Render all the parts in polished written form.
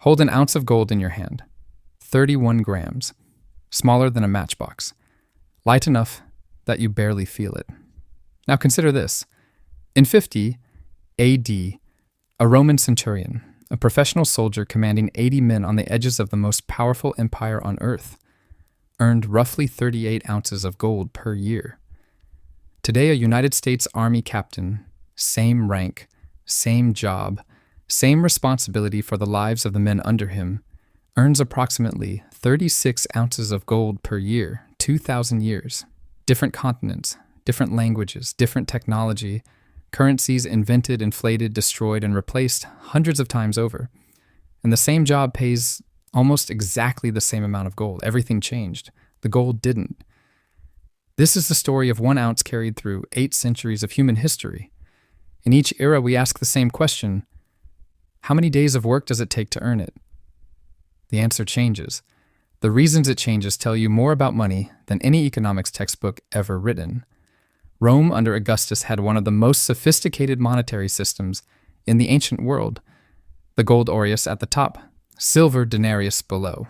Hold an ounce of gold in your hand, 31 grams, smaller than a matchbox, light enough that you barely feel it. Now consider this. In 50 AD, a Roman centurion, a professional soldier commanding 80 men on the edges of the most powerful empire on earth, earned roughly 38 ounces of gold per year. Today, a United States Army captain, same rank, same job, same responsibility for the lives of the men under him, earns approximately 36 ounces of gold per year, 2,000 years. Different continents, different languages, different technology, currencies invented, inflated, destroyed, and replaced hundreds of times over. And the same job pays almost exactly the same amount of gold. Everything changed. The gold didn't. This is the story of 1 ounce carried through 8 centuries of human history. In each era, we ask the same question: how many days of work does it take to earn it? The answer changes. The reasons it changes tell you more about money than any economics textbook ever written. Rome under Augustus had one of the most sophisticated monetary systems in the ancient world. The gold aureus at the top, silver denarius below,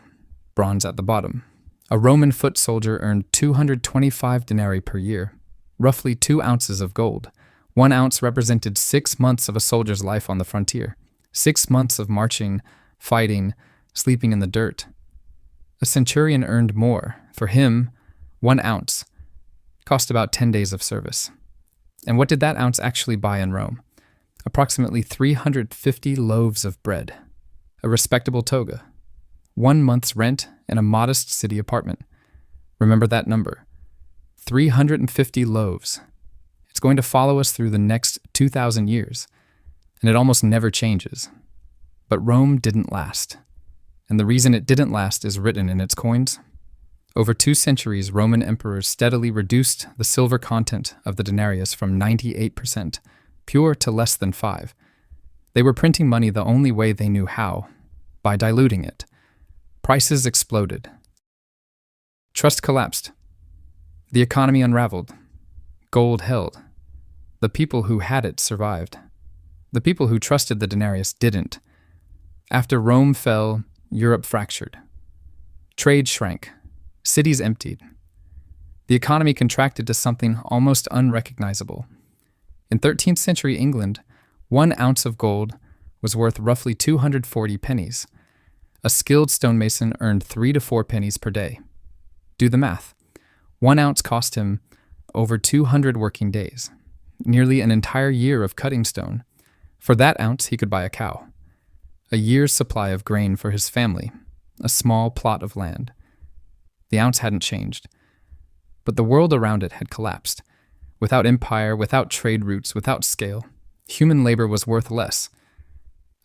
bronze at the bottom. A Roman foot soldier earned 225 denarii per year, roughly 2 ounces of gold. 1 ounce represented 6 months of a soldier's life on the frontier, 6 months of marching, fighting, sleeping in the dirt. A centurion earned more. For him, 1 ounce cost about 10 days of service. And what did that ounce actually buy in Rome? Approximately 350 loaves of bread, a respectable toga, 1 month's rent in a modest city apartment. Remember that number, 350 loaves. It's going to follow us through the next 2,000 years, and it almost never changes. But Rome didn't last, and the reason it didn't last is written in its coins. Over 2 centuries, Roman emperors steadily reduced the silver content of the denarius from 98% pure to less than 5%. They were printing money the only way they knew how, by diluting it. Prices exploded. Trust collapsed. The economy unraveled. Gold held. The people who had it survived. The people who trusted the denarius didn't. After Rome fell, Europe fractured. Trade shrank. Cities emptied. The economy contracted to something almost unrecognizable. In 13th century England, 1 ounce of gold was worth roughly 240 pennies. A skilled stonemason earned 3 to 4 pennies per day. Do the math. 1 ounce cost him over 200 working days, nearly an entire year of cutting stone. For that ounce, he could buy a cow, a year's supply of grain for his family, a small plot of land. The ounce hadn't changed, but the world around it had collapsed. Without empire, without trade routes, without scale, human labor was worth less.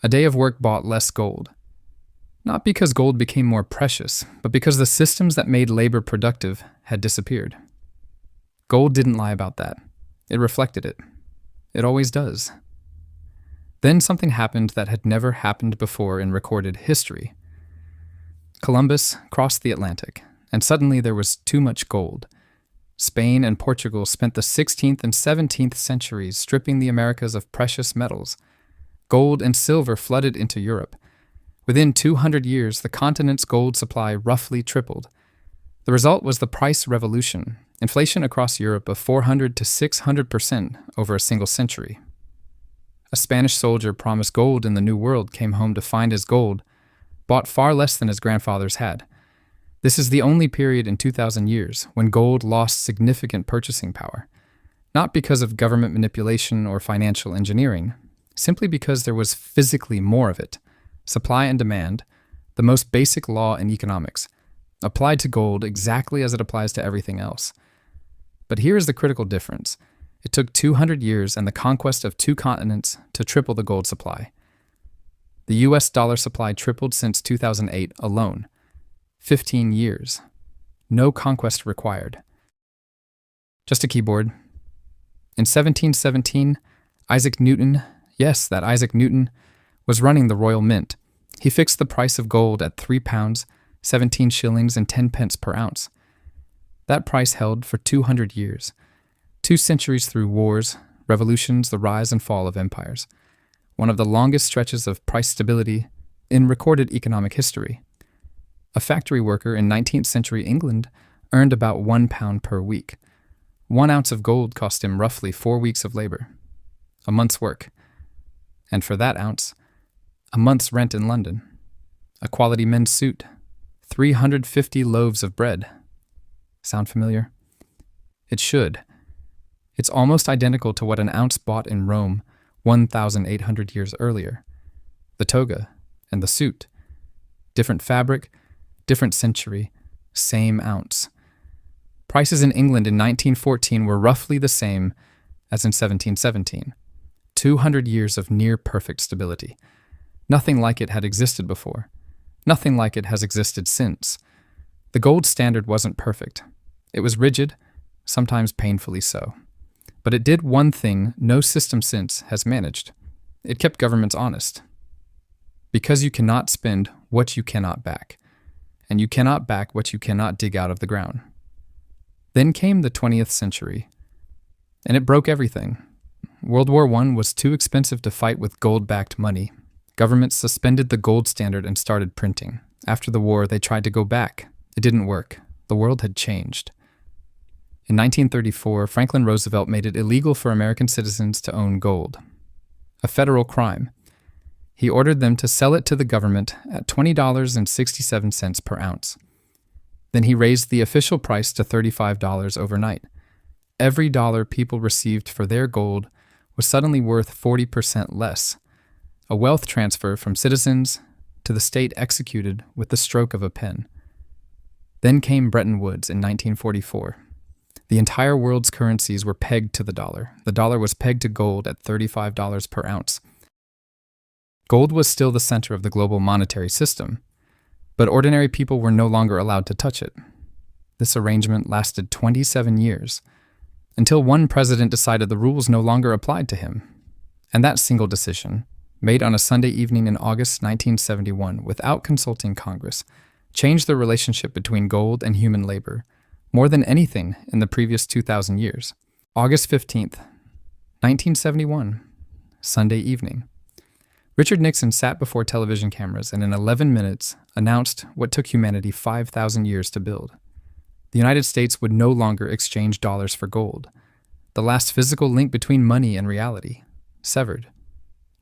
A day of work bought less gold. Not because gold became more precious, but because the systems that made labor productive had disappeared. Gold didn't lie about that. It reflected it. It always does. Then something happened that had never happened before in recorded history. Columbus crossed the Atlantic, and suddenly there was too much gold. Spain and Portugal spent the 16th and 17th centuries stripping the Americas of precious metals. Gold and silver flooded into Europe. Within 200 years, the continent's gold supply roughly tripled. The result was the price revolution, inflation across Europe of 400 to 600% over a single century. A Spanish soldier promised gold in the New World came home to find his gold, bought far less than his grandfathers had. This is the only period in 2,000 years when gold lost significant purchasing power, not because of government manipulation or financial engineering, simply because there was physically more of it. Supply and demand, the most basic law in economics, applied to gold exactly as it applies to everything else. But here is the critical difference. It took 200 years and the conquest of 2 continents to triple the gold supply. The US dollar supply tripled since 2008 alone. 15 years. No conquest required. Just a keyboard. In 1717, Isaac Newton, yes, that Isaac Newton, was running the Royal Mint. He fixed the price of gold at £3, 17 shillings and 10 pence per ounce. That price held for 200 years. 2 centuries through wars, revolutions, the rise and fall of empires. One of the longest stretches of price stability in recorded economic history. A factory worker in 19th century England earned about £1 per week. 1 ounce of gold cost him roughly 4 weeks of labor, a month's work. And for that ounce, a month's rent in London, a quality men's suit, 350 loaves of bread. Sound familiar? It should. It's almost identical to what an ounce bought in Rome 1,800 years earlier. The toga and the suit. Different fabric, different century, same ounce. Prices in England in 1914 were roughly the same as in 1717. 200 years of near-perfect stability. Nothing like it had existed before. Nothing like it has existed since. The gold standard wasn't perfect. It was rigid, sometimes painfully so. But it did one thing no system since has managed. It kept governments honest. Because you cannot spend what you cannot back, and you cannot back what you cannot dig out of the ground. Then came the 20th century, and it broke everything. World War I was too expensive to fight with gold-backed money. Governments suspended the gold standard and started printing. After the war, they tried to go back. It didn't work. The world had changed. In 1934, Franklin Roosevelt made it illegal for American citizens to own gold. A federal crime. He ordered them to sell it to the government at $20.67 per ounce. Then he raised the official price to $35 overnight. Every dollar people received for their gold was suddenly worth 40% less. A wealth transfer from citizens to the state executed with the stroke of a pen. Then came Bretton Woods in 1944. The entire world's currencies were pegged to the dollar. The dollar was pegged to gold at $35 per ounce. Gold was still the center of the global monetary system, but ordinary people were no longer allowed to touch it. This arrangement lasted 27 years, until one president decided the rules no longer applied to him. And that single decision, made on a Sunday evening in August 1971 without consulting Congress, changed the relationship between gold and human labor more than anything in the previous 2,000 years. August 15th, 1971, Sunday evening. Richard Nixon sat before television cameras and in 11 minutes announced what took humanity 5,000 years to build. The United States would no longer exchange dollars for gold. The last physical link between money and reality, severed.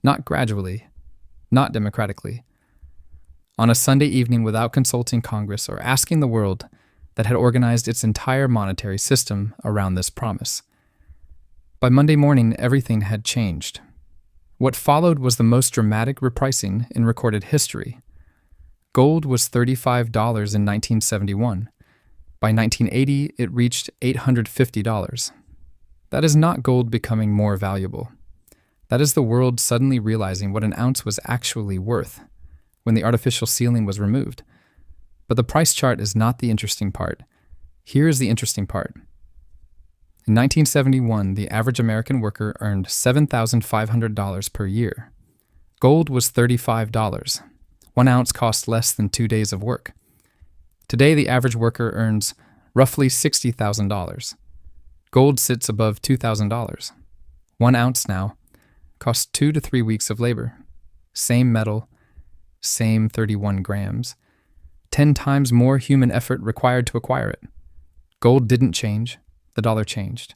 Not gradually, not democratically. On a Sunday evening without consulting Congress or asking the world that had organized its entire monetary system around this promise. By Monday morning, everything had changed. What followed was the most dramatic repricing in recorded history. Gold was $35 in 1971. By 1980, it reached $850. That is not gold becoming more valuable. That is the world suddenly realizing what an ounce was actually worth when the artificial ceiling was removed. But the price chart is not the interesting part. Here is the interesting part. In 1971, the average American worker earned $7,500 per year. Gold was $35. 1 ounce cost less than 2 days of work. Today, the average worker earns roughly $60,000. Gold sits above $2,000. 1 ounce now costs 2 to 3 weeks of labor. Same metal, same 31 grams. 10 times more human effort required to acquire it. Gold didn't change, the dollar changed.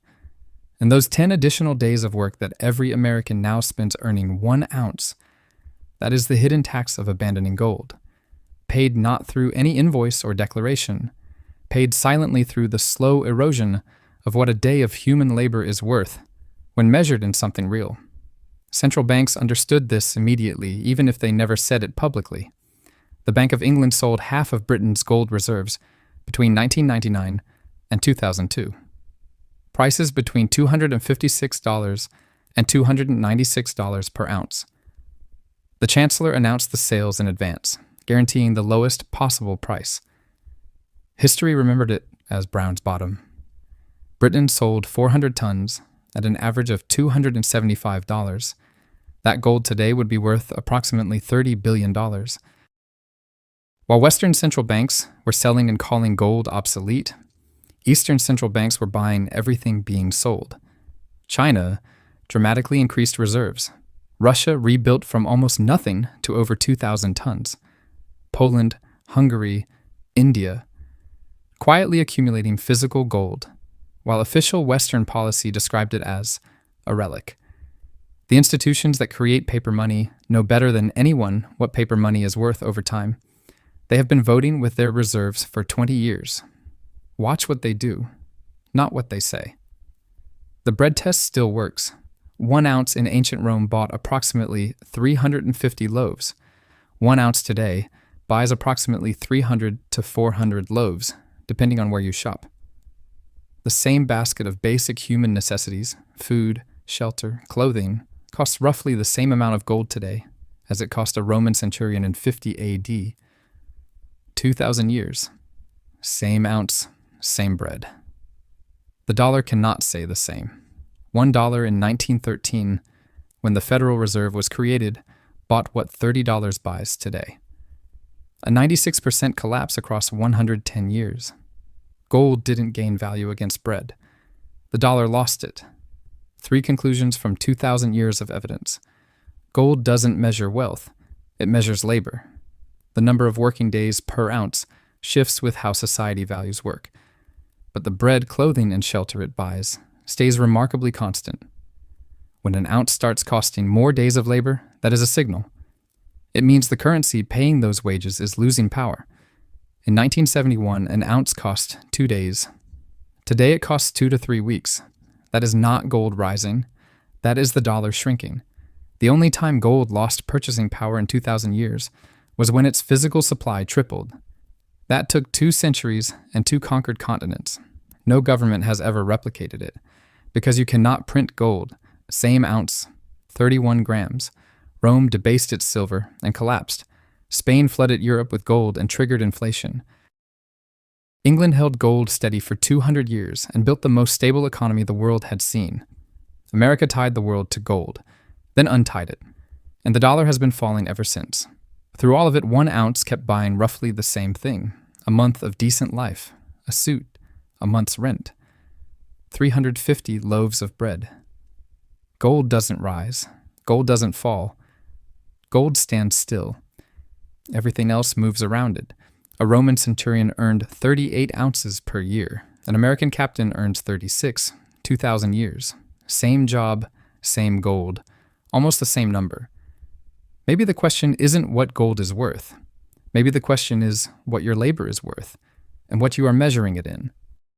And those 10 additional days of work that every American now spends earning 1 ounce, that is the hidden tax of abandoning gold. Paid not through any invoice or declaration, paid silently through the slow erosion of what a day of human labor is worth when measured in something real. Central banks understood this immediately, even if they never said it publicly. The Bank of England sold half of Britain's gold reserves between 1999 and 2002. Prices between $256 and $296 per ounce. The Chancellor announced the sales in advance, guaranteeing the lowest possible price. History remembered it as Brown's bottom. Britain sold 400 tons at an average of $275. That gold today would be worth approximately $30 billion. While Western central banks were selling and calling gold obsolete, Eastern central banks were buying everything being sold. China dramatically increased reserves. Russia rebuilt from almost nothing to over 2,000 tons. Poland, Hungary, India, quietly accumulating physical gold, while official Western policy described it as a relic. The institutions that create paper money know better than anyone what paper money is worth over time. They have been voting with their reserves for 20 years. Watch what they do, not what they say. The bread test still works. 1 ounce in ancient Rome bought approximately 350 loaves. 1 ounce today buys approximately 300 to 400 loaves, depending on where you shop. The same basket of basic human necessities, food, shelter, clothing, costs roughly the same amount of gold today as it cost a Roman centurion in 50 AD. 2,000 years. Same ounce, same bread. The dollar cannot say the same. $1 in 1913, when the Federal Reserve was created, bought what $30 buys today. A 96% collapse across 110 years. Gold didn't gain value against bread. The dollar lost it. 3 conclusions from 2,000 years of evidence. Gold doesn't measure wealth. It measures labor. The number of working days per ounce shifts with how society values work. But the bread, clothing, and shelter it buys stays remarkably constant. When an ounce starts costing more days of labor, that is a signal. It means the currency paying those wages is losing power. In 1971, an ounce cost 2 days. Today it costs 2 to 3 weeks. That is not gold rising. That is the dollar shrinking. The only time gold lost purchasing power in 2,000 years was when its physical supply tripled. That took 2 centuries and 2 conquered continents. No government has ever replicated it, because you cannot print gold. Same ounce, 31 grams. Rome debased its silver and collapsed. Spain flooded Europe with gold and triggered inflation. England held gold steady for 200 years and built the most stable economy the world had seen. America tied the world to gold, then untied it, and the dollar has been falling ever since. Through all of it, 1 ounce kept buying roughly the same thing: a month of decent life, a suit, a month's rent, 350 loaves of bread. Gold doesn't rise. Gold doesn't fall. Gold stands still. Everything else moves around it. A Roman centurion earned 38 ounces per year. An American captain earns 36, 2,000 years. Same job, same gold, almost the same number. Maybe the question isn't what gold is worth. Maybe the question is what your labor is worth and what you are measuring it in.